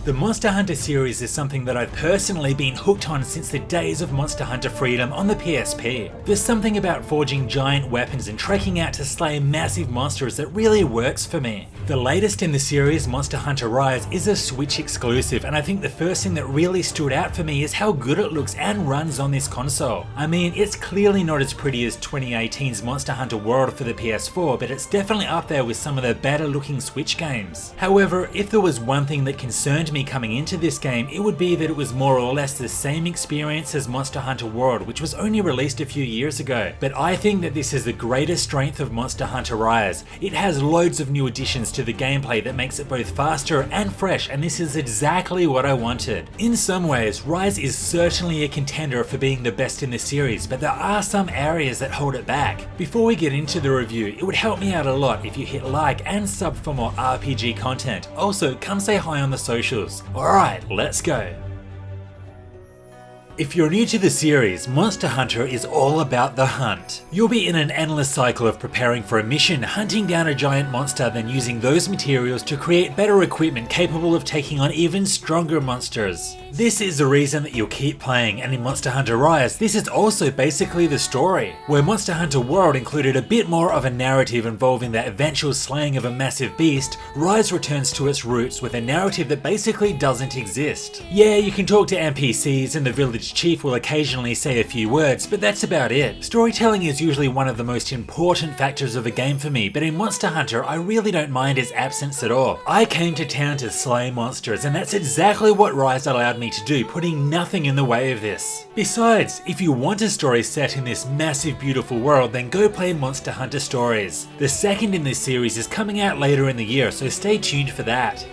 The Monster Hunter series is something that I've personally been hooked on since the days of Monster Hunter Freedom on the PSP. There's something about forging giant weapons and trekking out to slay massive monsters that really works for me. The latest in the series, Monster Hunter Rise, is a Switch exclusive, and I think the first thing that really stood out for me is how good it looks and runs on this console. I mean, it's clearly not as pretty as 2018's Monster Hunter World for the PS4, but it's definitely up there with some of the better looking Switch games. However, if there was one thing that concerned me coming into this game, it would be that it was more or less the same experience as Monster Hunter World, which was only released a few years ago. But I think that this is the greatest strength of Monster Hunter Rise. It has loads of new additions to the gameplay that makes it both faster and fresh, and this is exactly what I wanted. In some ways, Rise is certainly a contender for being the best in the series, but there are some areas that hold it back. Before we get into the review, it would help me out a lot if you hit like and sub for more RPG content. Also, come say hi on the socials. Alright, let's go. If you're new to the series, Monster Hunter is all about the hunt. You'll be in an endless cycle of preparing for a mission, hunting down a giant monster, then using those materials to create better equipment capable of taking on even stronger monsters. This is the reason that you'll keep playing, and in Monster Hunter Rise, this is also basically the story. Where Monster Hunter World included a bit more of a narrative involving the eventual slaying of a massive beast, Rise returns to its roots with a narrative that basically doesn't exist. Yeah, you can talk to NPCs and the village chief will occasionally say a few words, but that's about it. Storytelling is usually one of the most important factors of a game for me, but in Monster Hunter I really don't mind its absence at all. I came to town to slay monsters, and that's exactly what Rise allowed me to do, putting nothing in the way of this. Besides, if you want a story set in this massive beautiful world, then go play Monster Hunter Stories. The second in this series is coming out later in the year, so stay tuned for that.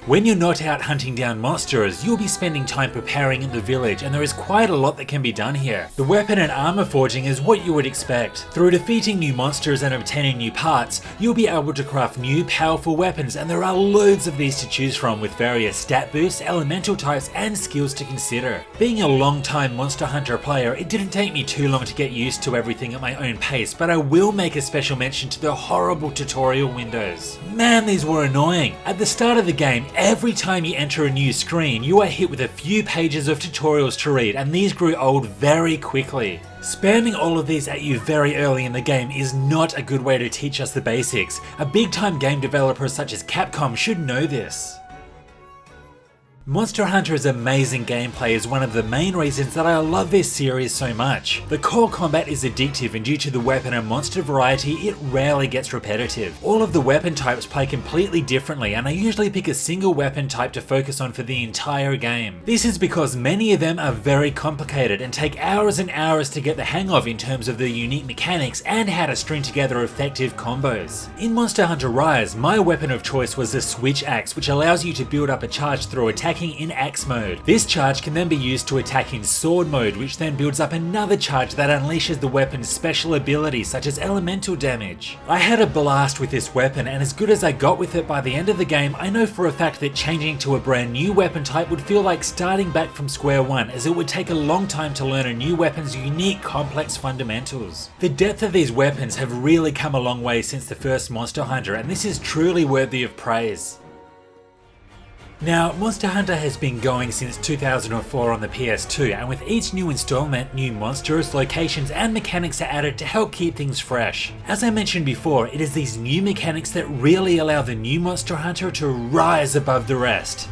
When you're not out hunting down monsters, you'll be spending time preparing in the village, and there is quite a lot that can be done here. The weapon and armor forging is what you would expect. Through defeating new monsters and obtaining new parts, you'll be able to craft new powerful weapons, and there are loads of these to choose from with various stat boosts, elemental types, and skills to consider. Being a long-time Monster Hunter player, it didn't take me too long to get used to everything at my own pace, but I will make a special mention to the horrible tutorial windows. Man, these were annoying. At the start of the game, every time you enter a new screen, you are hit with a few pages of tutorials to read, and these grew old very quickly. Spamming all of these at you very early in the game is not a good way to teach us the basics. A big-time game developer such as Capcom should know this. Monster Hunter's amazing gameplay is one of the main reasons that I love this series so much. The core combat is addictive, and due to the weapon and monster variety, it rarely gets repetitive. All of the weapon types play completely differently, and I usually pick a single weapon type to focus on for the entire game. This is because many of them are very complicated and take hours and hours to get the hang of in terms of the unique mechanics and how to string together effective combos. In Monster Hunter Rise, my weapon of choice was the Switch Axe, which allows you to build up a charge through attacking in axe mode. This charge can then be used to attack in sword mode, which then builds up another charge that unleashes the weapon's special abilities such as elemental damage. I had a blast with this weapon, and as good as I got with it by the end of the game, I know for a fact that changing to a brand new weapon type would feel like starting back from square one, as it would take a long time to learn a new weapon's unique complex fundamentals. The depth of these weapons have really come a long way since the first Monster Hunter, and this is truly worthy of praise. Now, Monster Hunter has been going since 2004 on the PS2, and with each new installment, new monsters, locations, and mechanics are added to help keep things fresh. As I mentioned before, it is these new mechanics that really allow the new Monster Hunter to rise above the rest.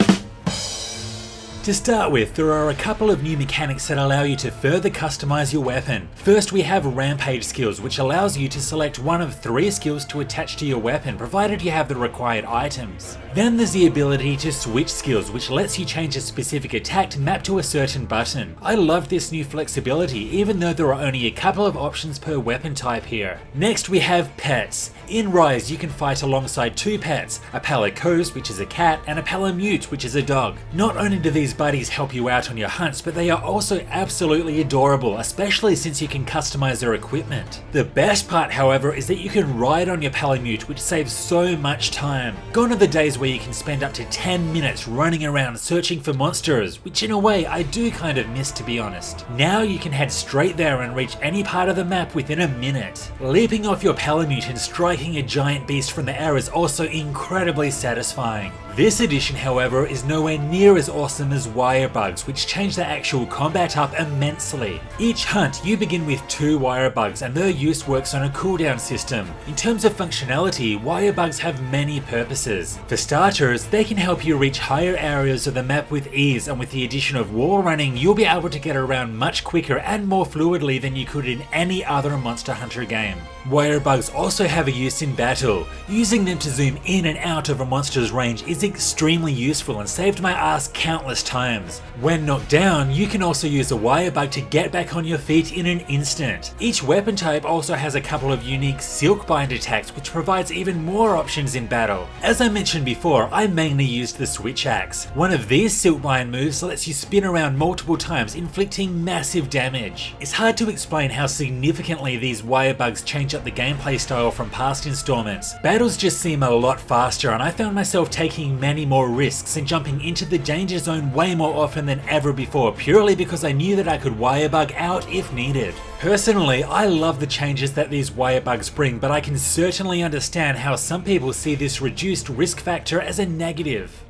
To start with, there are a couple of new mechanics that allow you to further customize your weapon. First, we have Rampage skills, which allows you to select one of 3 skills to attach to your weapon, provided you have the required items. Then there's the ability to switch skills, which lets you change a specific attack to map to a certain button. I love this new flexibility, even though there are only a couple of options per weapon type here. Next, we have pets. In Rise, you can fight alongside 2 pets, a Palicose, which is a cat, and a Palamute, which is a dog. Not only do these these buddies help you out on your hunts, but they are also absolutely adorable, especially since you can customize their equipment. The best part, however, is that you can ride on your Palamute, which saves so much time. Gone are the days where you can spend up to 10 minutes running around searching for monsters, which in a way I do kind of miss, to be honest. Now you can head straight there and reach any part of the map within a minute. Leaping off your Palamute and striking a giant beast from the air is also incredibly satisfying. This edition, however, is nowhere near as awesome as wire bugs, which change the actual combat up immensely. Each hunt, you begin with 2 wire bugs, and their use works on a cooldown system. In terms of functionality, wire bugs have many purposes. For starters, they can help you reach higher areas of the map with ease, and with the addition of wall running, you'll be able to get around much quicker and more fluidly than you could in any other Monster Hunter game. Wire bugs also have a use in battle. Using them to zoom in and out of a monster's range is extremely useful and saved my ass countless times. When knocked down, you can also use a wire bug to get back on your feet in an instant. Each weapon type also has a couple of unique silkbind attacks, which provides even more options in battle. As I mentioned before, I mainly used the switch axe. One of these silkbind moves lets you spin around multiple times, inflicting massive damage. It's hard to explain how significantly these wire bugs change up the gameplay style from past installments. Battles just seem a lot faster, and I found myself taking many more risks and jumping into the danger zone way more often than ever before, purely because I knew that I could wire bug out if needed. Personally, I love the changes that these wire bugs bring, but I can certainly understand how some people see this reduced risk factor as a negative.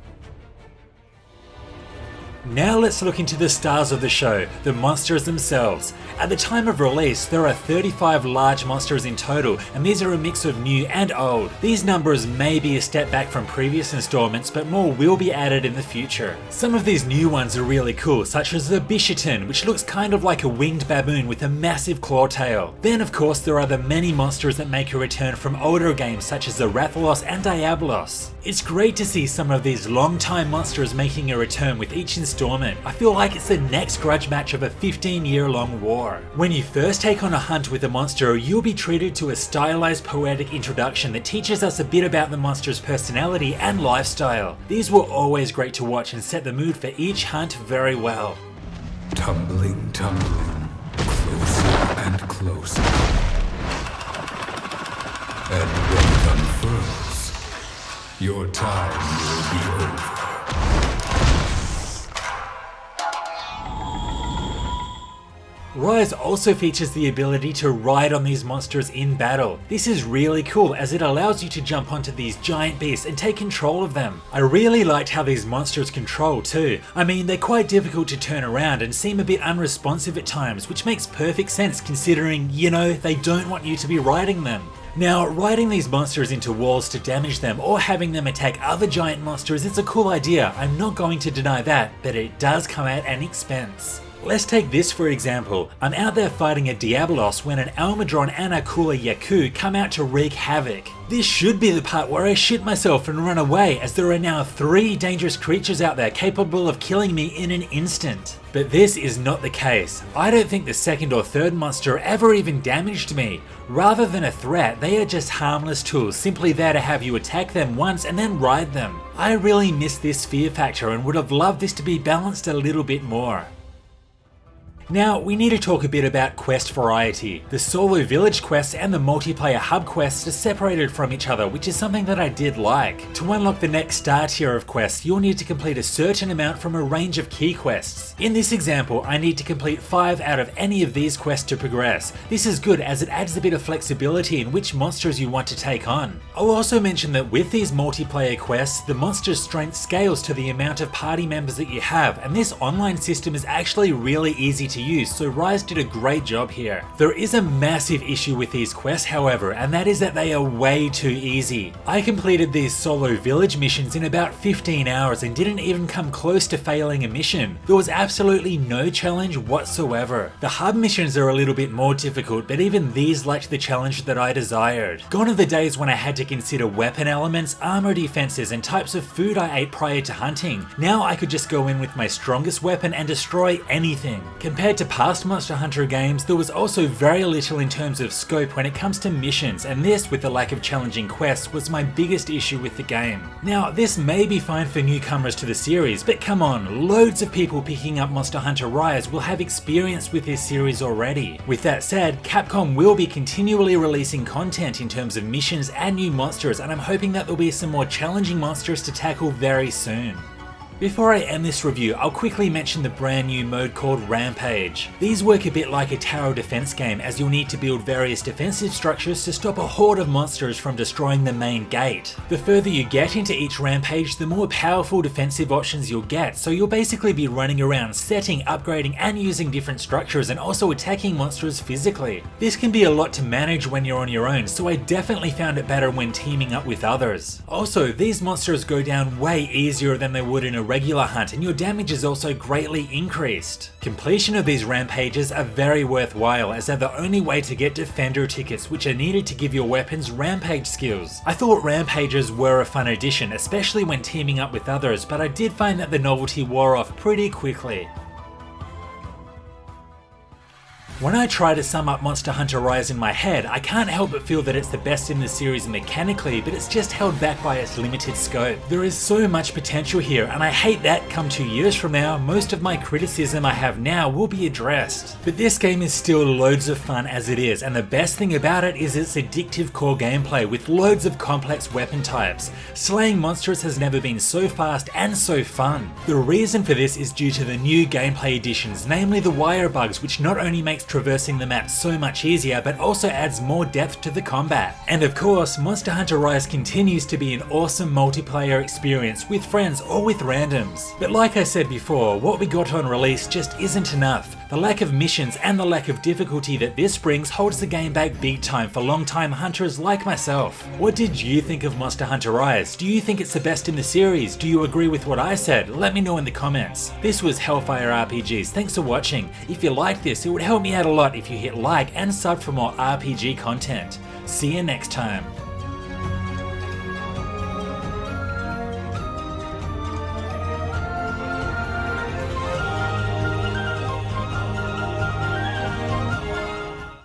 Now let's look into the stars of the show, the monsters themselves. At the time of release, there are 35 large monsters in total, and these are a mix of new and old. These numbers may be a step back from previous installments, but more will be added in the future. Some of these new ones are really cool, such as the Bishaten, which looks kind of like a winged baboon with a massive claw tail. Then of course there are the many monsters that make a return from older games such as the Rathalos and Diabolos. It's great to see some of these long-time monsters making a return with each installment. I feel like it's the next grudge match of a 15-year-long war. When you first take on a hunt with a monster, you'll be treated to a stylized poetic introduction that teaches us a bit about the monster's personality and lifestyle. These were always great to watch and set the mood for each hunt very well. Tumbling, tumbling, closer and closer. And when it unfurls, your time will be over. Rise also features the ability to ride on these monsters in battle. This is really cool as it allows you to jump onto these giant beasts and take control of them. I really liked how these monsters control too. I mean, they're quite difficult to turn around and seem a bit unresponsive at times, which makes perfect sense considering, you know, they don't want you to be riding them. Now, riding these monsters into walls to damage them or having them attack other giant monsters is a cool idea, I'm not going to deny that, but it does come at an expense. Let's take this for example. I'm out there fighting a Diabolos when an Almudron and a Kula Yaku come out to wreak havoc. This should be the part where I shit myself and run away, as there are now 3 dangerous creatures out there capable of killing me in an instant. But this is not the case. I don't think the second or third monster ever even damaged me. Rather than a threat, they are just harmless tools, simply there to have you attack them once and then ride them. I really miss this fear factor and would have loved this to be balanced a little bit more. Now, we need to talk a bit about quest variety. The solo village quests and the multiplayer hub quests are separated from each other, which is something that I did like. To unlock the next star tier of quests, you'll need to complete a certain amount from a range of key quests. In this example, I need to complete 5 out of any of these quests to progress. This is good as it adds a bit of flexibility in which monsters you want to take on. I'll also mention that with these multiplayer quests, the monster's strength scales to the amount of party members that you have, and this online system is actually really easy to use, so Rise did a great job here. There is a massive issue with these quests however, and that is that they are way too easy. I completed these solo village missions in about 15 hours and didn't even come close to failing a mission. There was absolutely no challenge whatsoever. The hub missions are a little bit more difficult, but even these lacked the challenge that I desired. Gone are the days when I had to consider weapon elements, armor defenses, and types of food I ate prior to hunting. Now I could just go in with my strongest weapon and destroy anything. Compared Compared to past Monster Hunter games, there was also very little in terms of scope when it comes to missions, and this, with the lack of challenging quests, was my biggest issue with the game. Now, this may be fine for newcomers to the series, but come on, loads of people picking up Monster Hunter Rise will have experience with this series already. With that said, Capcom will be continually releasing content in terms of missions and new monsters, and I'm hoping that there'll be some more challenging monsters to tackle very soon. Before I end this review, I'll quickly mention the brand new mode called Rampage. These work a bit like a tower defense game, as you'll need to build various defensive structures to stop a horde of monsters from destroying the main gate. The further you get into each rampage, the more powerful defensive options you'll get, so you'll basically be running around setting, upgrading and using different structures, and also attacking monsters physically. This can be a lot to manage when you're on your own, so I definitely found it better when teaming up with others. Also, these monsters go down way easier than they would in a regular hunt, and your damage is also greatly increased. Completion of these rampages are very worthwhile, as they're the only way to get defender tickets, which are needed to give your weapons rampage skills. I thought rampages were a fun addition, especially when teaming up with others, but I did find that the novelty wore off pretty quickly. When I try to sum up Monster Hunter Rise in my head, I can't help but feel that it's the best in the series mechanically, but it's just held back by its limited scope. There is so much potential here, and I hate that come 2 years from now, most of my criticism I have now will be addressed. But this game is still loads of fun as it is, and the best thing about it is its addictive core gameplay with loads of complex weapon types. Slaying monsters has never been so fast and so fun. The reason for this is due to the new gameplay additions, namely the wire bugs, which not only makes traversing the map so much easier, but also adds more depth to the combat. And of course, Monster Hunter Rise continues to be an awesome multiplayer experience with friends or with randoms. But like I said before, what we got on release just isn't enough. The lack of missions and the lack of difficulty that this brings holds the game back big time for long-time hunters like myself. What did you think of Monster Hunter Rise? Do you think it's the best in the series? Do you agree with what I said? Let me know in the comments. This was Hellfire RPGs, thanks for watching. If you liked this, it would help me out a lot if you hit like and sub for more RPG content. See you next time.